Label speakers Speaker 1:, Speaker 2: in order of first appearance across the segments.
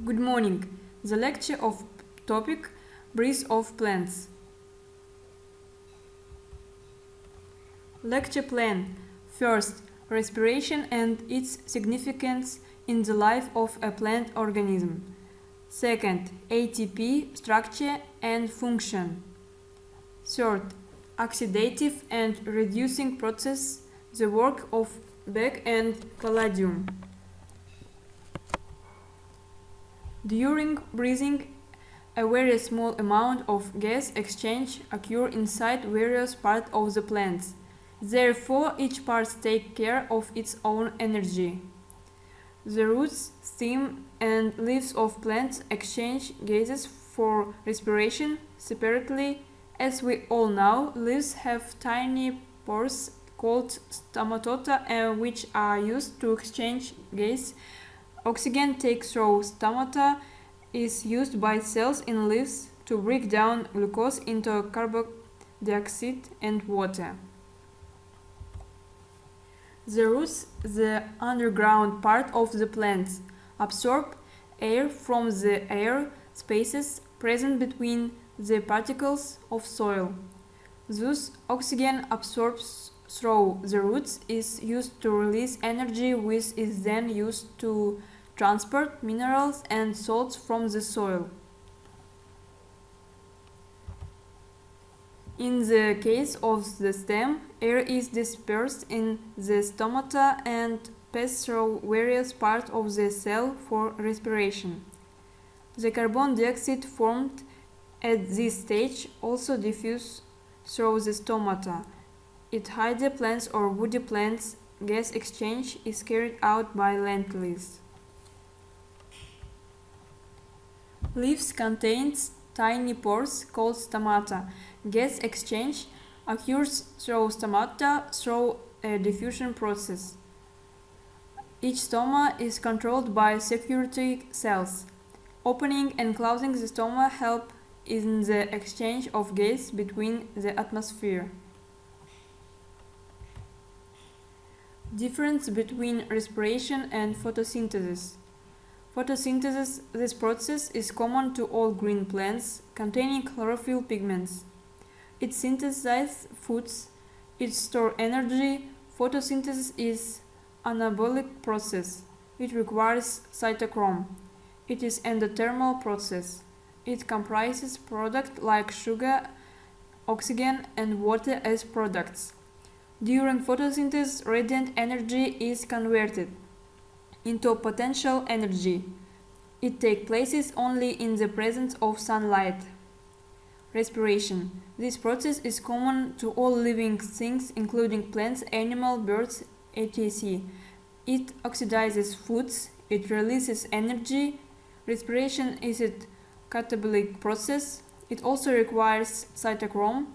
Speaker 1: Good morning. The lecture of topic Breath of Plants. Lecture plan. First, respiration and its significance in the life of a plant organism. Second, ATP structure and function. Third, oxidative and reducing process, the work of Beck and Palladium. During breathing, a very small amount of gas exchange occurs inside various parts of the plants. Therefore, each part takes care of its own energy. The roots, stem, and leaves of plants exchange gases for respiration separately. As we all know, leaves have tiny pores called stomata, which are used to exchange gas. Oxygen taken through stomata is used by cells in leaves to break down glucose into carbon dioxide and water. The roots, the underground part of the plants, absorb air from the air spaces present between the particles of soil. Thus, oxygen absorbed through the roots is used to release energy, which is then used to transport minerals and salts from the soil. In the case of the stem, air is dispersed in the stomata and passes through various parts of the cell for respiration. The carbon dioxide formed at this stage also diffuses through the stomata. In hardy plants or woody plants, gas exchange is carried out by lentils. Leaves contains tiny pores called stomata. Gas exchange occurs through stomata through a diffusion process. Each stoma is controlled by secretory cells. Opening and closing the stoma help in the exchange of gas between the atmosphere. Difference between respiration and photosynthesis. Photosynthesis, this process is common to all green plants containing chlorophyll pigments. It synthesizes foods, it stores energy. Photosynthesis is anaerobic process. It requires cytochrome. It is endothermal process. It comprises products like sugar, oxygen, and water as products. During photosynthesis, radiant energy is converted into potential energy. It takes place only in the presence of sunlight. Respiration. This process is common to all living things, including plants, animals, birds, etc. It oxidizes foods. It releases energy. Respiration is a catabolic process. It also requires cytochrome.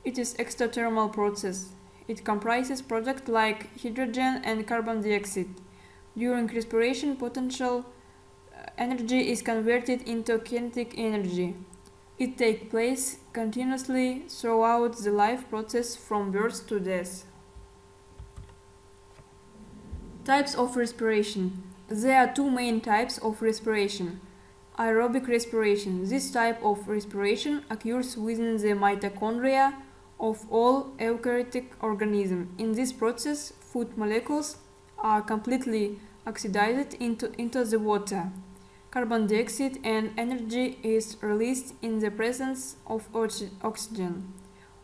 Speaker 1: It is exothermal process. It comprises products like hydrogen and carbon dioxide. During respiration, potential energy is converted into kinetic energy. It takes place continuously throughout the life process from birth to death. Types of respiration. There are two main types of respiration. Aerobic respiration. This type of respiration occurs within the mitochondria of all eukaryotic organisms. In this process, food molecules are completely oxidized into the water. Carbon dioxide and energy is released in the presence of oxygen.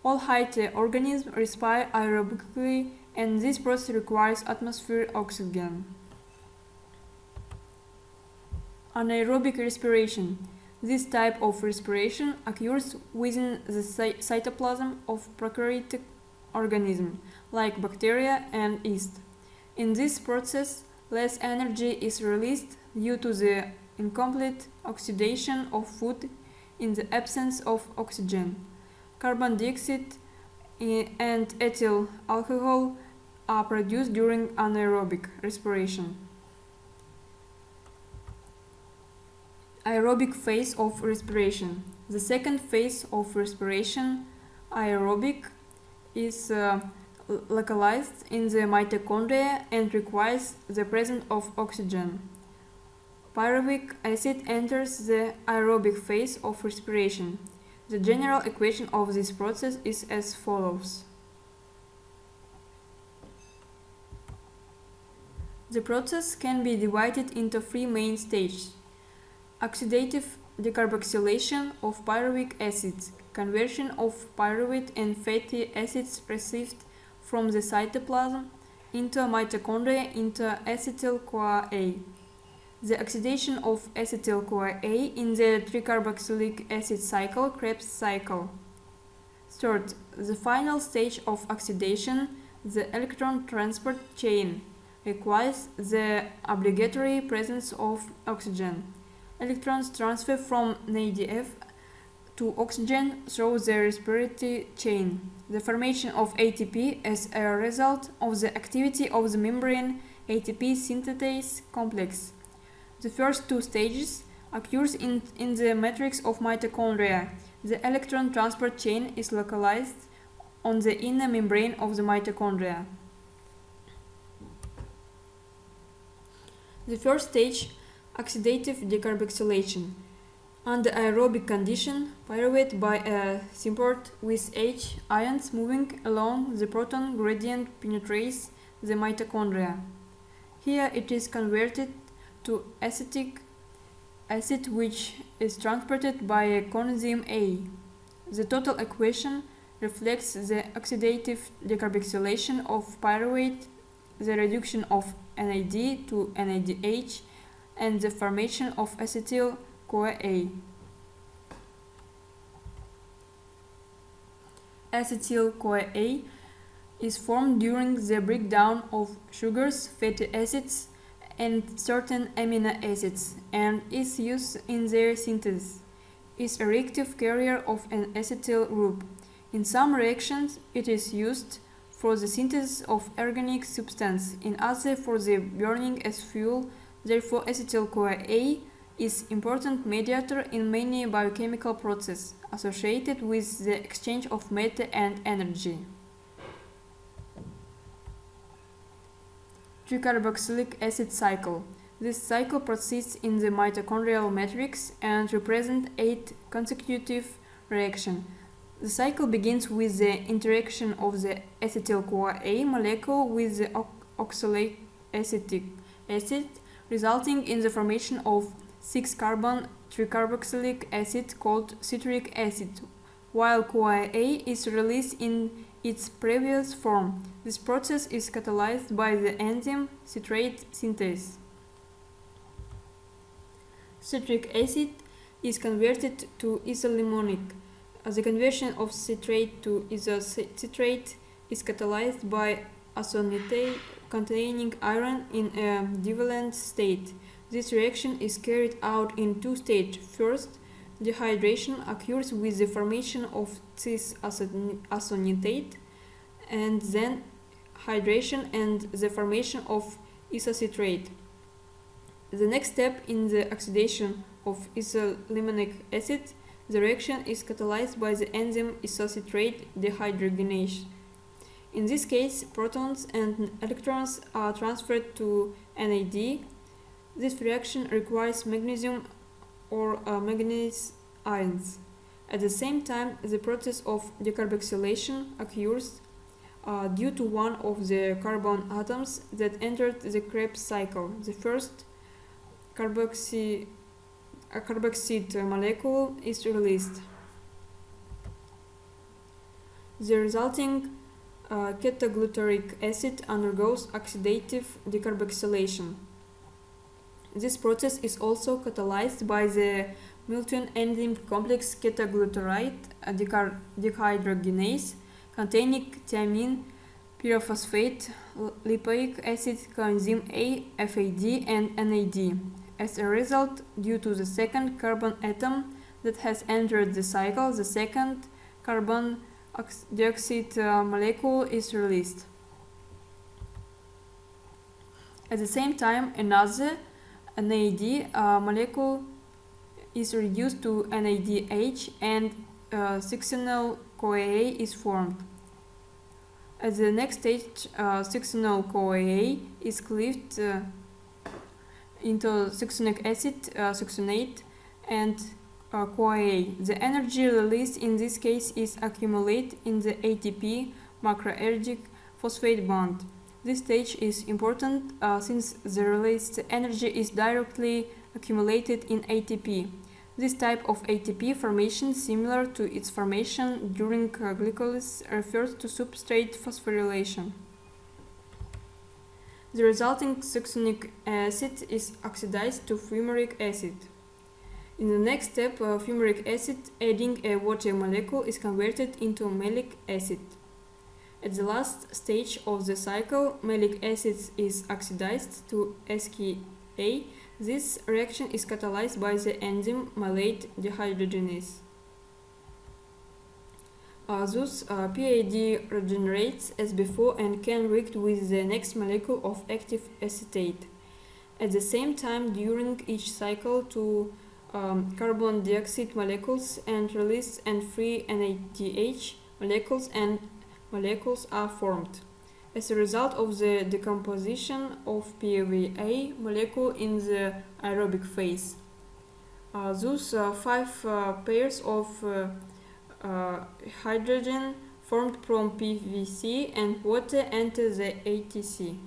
Speaker 1: All higher organisms respire aerobically, and this process requires atmospheric oxygen. Anaerobic respiration. This type of respiration occurs within the cytoplasm of prokaryotic organisms, like bacteria and yeast. In this process, less energy is released due to the incomplete oxidation of food in the absence of oxygen. Carbon dioxide and ethyl alcohol are produced during anaerobic respiration. Aerobic phase of respiration. The second phase of respiration, aerobic, is localized in the mitochondria and requires the presence of oxygen. pyruvic acid enters the aerobic phase of respiration. The general equation of this process is as follows. The process can be divided into three main stages: oxidative decarboxylation of pyruvic acids, conversion of pyruvate and fatty acids received from the cytoplasm into mitochondria into acetyl-CoA. The oxidation of acetyl-CoA in the tricarboxylic acid cycle, Krebs cycle. Third, the final stage of oxidation, the electron transport chain, requires the obligatory presence of oxygen. Electrons transfer from NADH to oxygen through the respiratory chain. The formation of ATP as a result of the activity of the membrane ATP synthetase complex. The first two stages occurs in the matrix of mitochondria. The electron transport chain is localized on the inner membrane of the mitochondria. The first stage, oxidative decarboxylation. Under aerobic condition, pyruvate by a symport with H ions moving along the proton gradient penetrates the mitochondria. Here it is converted to acetic acid, which is transported by a coenzyme A. The total equation reflects the oxidative decarboxylation of pyruvate, the reduction of NAD to NADH, and the formation of acetyl-CoA. Acetyl-CoA is formed during the breakdown of sugars, fatty acids, and certain amino acids, and is used in their synthesis. Is a reactive carrier of an acetyl group. In some reactions, it is used for the synthesis of organic substance, in others for the burning as fuel. Therefore, acetyl-CoA is important mediator in many biochemical processes associated with the exchange of matter and energy. Tricarboxylic acid cycle. This cycle proceeds in the mitochondrial matrix and represents 8 consecutive reactions. The cycle begins with the interaction of the acetyl-CoA molecule with the oxalic acetic acid, resulting in the formation of 6-carbon tricarboxylic acid called citric acid, while CoA is released in its previous form. This process is catalyzed by the enzyme citrate synthase. Citric acid is converted to isolimonic. The conversion of citrate to isocitrate is catalyzed by acetonate containing iron in a divalent state. This reaction is carried out in two stages. First, dehydration occurs with the formation of cis-aconitate, and then hydration and the formation of isocitrate. The next step in the oxidation of isolimonic acid, the reaction is catalyzed by the enzyme isocitrate dehydrogenase. In this case, protons and electrons are transferred to NAD. This reaction requires magnesium or manganese ions. At the same time, the process of decarboxylation occurs due to one of the carbon atoms that entered the Krebs cycle. The first carboxyl molecule is released. The resulting a-ketoglutaric acid undergoes oxidative decarboxylation. This process is also catalyzed by the multi-enzyme complex ketoglutarate dehydrogenase containing thiamine, pyrophosphate, lipoic acid, coenzyme A, FAD, and NAD. As a result, due to the second carbon atom that has entered the cycle, the second carbon dioxide molecule is released. At the same time, another NAD molecule is reduced to NADH H, and succinyl-CoA is formed. At the next stage, succinyl-CoA is cleaved into succinic acid, succinate, and CoA. The energy released in this case is accumulated in the ATP macroacidic phosphate bond. This stage is important since the released energy is directly accumulated in ATP. This type of ATP formation, similar to its formation during glycolysis, refers to substrate phosphorylation. The resulting succinic acid is oxidized to fumaric acid. In the next step, fumaric acid, adding a water molecule, is converted into malic acid. At the last stage of the cycle, malic acid is oxidized to SKA. This reaction is catalyzed by the enzyme malate dehydrogenase. Thus, PAD regenerates as before and can react with the next molecule of active acetate. At the same time, during each cycle, two carbon dioxide molecules and release and free NADH molecules are formed. As a result of the decomposition of pyruvate molecule in the aerobic phase. Thus, 5 pairs of hydrogen formed from PVC and water enter the ATC.